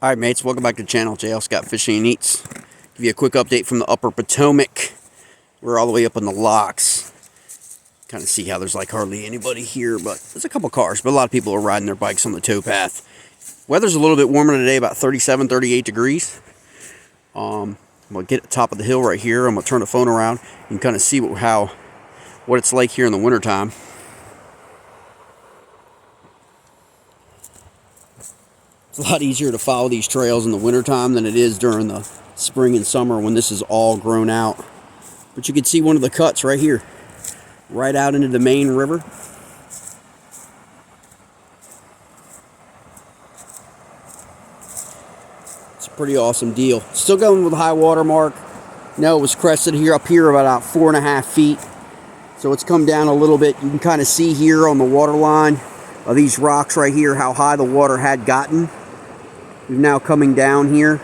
Alright mates, welcome back to the channel. JL Scott Fishing and Eats. Give you a quick update from the upper Potomac. We're all the way up in the locks. Kind of see how there's like hardly anybody here, but there's a couple cars, but a lot of people are riding their bikes on the towpath. Weather's a little bit warmer today, about 37, 38 degrees. I'm going to get at the top of the hill right here. I'm going to turn the phone around and kind of see what it's like here in the wintertime. It's a lot easier to follow these trails in the wintertime than it is during the spring and summer when this is all grown out. But you can see one of the cuts right here, right out into the main river. It's a pretty awesome deal. Still going with high water mark. No, it was crested here up here about 4.5 feet. So it's come down a little bit. You can kind of see here on the water line of these rocks right here how high the water had gotten. We're now coming down here.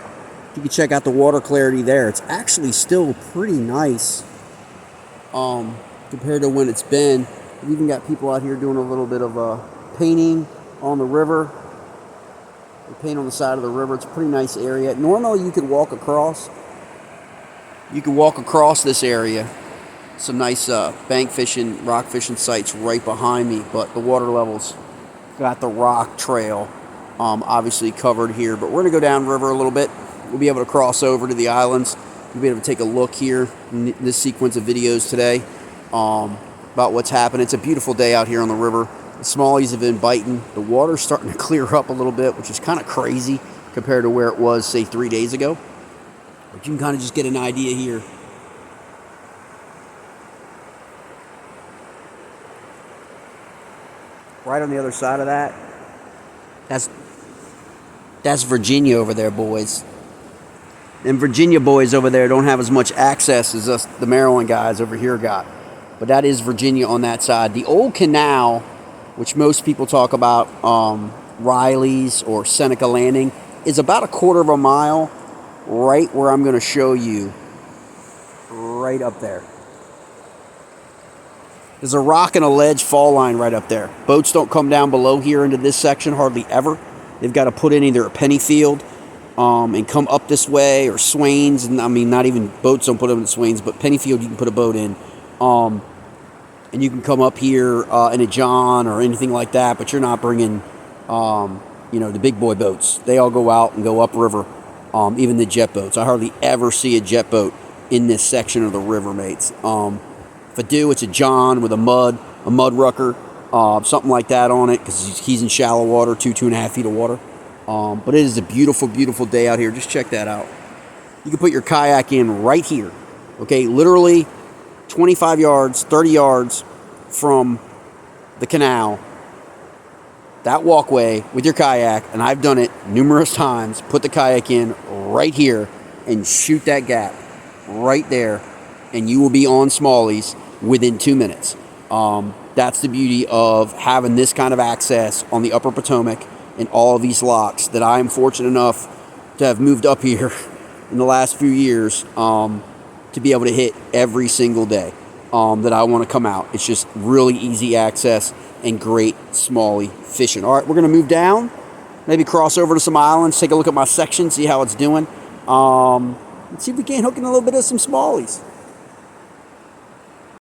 You can check out the water clarity there. It's actually still pretty nice compared to when it's been. We've even got people out here doing a little bit of painting on the river. They paint on the side of the river. It's a pretty nice area. Normally you could walk across. You could walk across this area. Some nice bank fishing, rock fishing sites right behind me, but the water levels got the rock trail obviously covered here. But we're going to go downriver a little bit. We'll be able to cross over to the islands. We'll be able to take a look here in this sequence of videos today about what's happening. It's a beautiful day out here on the river. The smallies have been biting. The water's starting to clear up a little bit, which is kind of crazy compared to where it was, say, 3 days ago. But you can kind of just get an idea here. Right on the other side of that, that's Virginia over there, boys. And Virginia boys over there don't have as much access as us, the Maryland guys over here got. But that is Virginia on that side. The old canal, which most people talk about, Riley's or Seneca Landing, is about 1/4 mile right where I'm going to show you, right up there. There's a rock and a ledge fall line right up there. Boats don't come down below here into this section hardly ever. They've got to put in either a Pennyfield and come up this way, or Swains. And I mean, not even boats don't put them in Swains, but Pennyfield you can put a boat in. And you can come up here in a John or anything like that, but you're not bringing, the big boy boats. They all go out and go upriver, even the jet boats. I hardly ever see a jet boat in this section of the river, mates. If I do, it's a John with a mud rucker, something like that on it, because he's in shallow water, 2.5 feet of water. But it is a beautiful, beautiful day out here. Just check that out. You can put your kayak in right here, okay? Literally 25 yards, 30 yards from the canal. That walkway with your kayak, and I've done it numerous times, put the kayak in right here and shoot that gap right there, and you will be on smallies within 2 minutes. That's the beauty of having this kind of access on the upper Potomac and all of these locks that I am fortunate enough to have moved up here in the last few years to be able to hit every single day that I want to come out. It's just really easy access and great smallie fishing. All right, we're going to move down, maybe cross over to some islands, take a look at my section, see how it's doing. Let's see if we can't hook in a little bit of some smallies.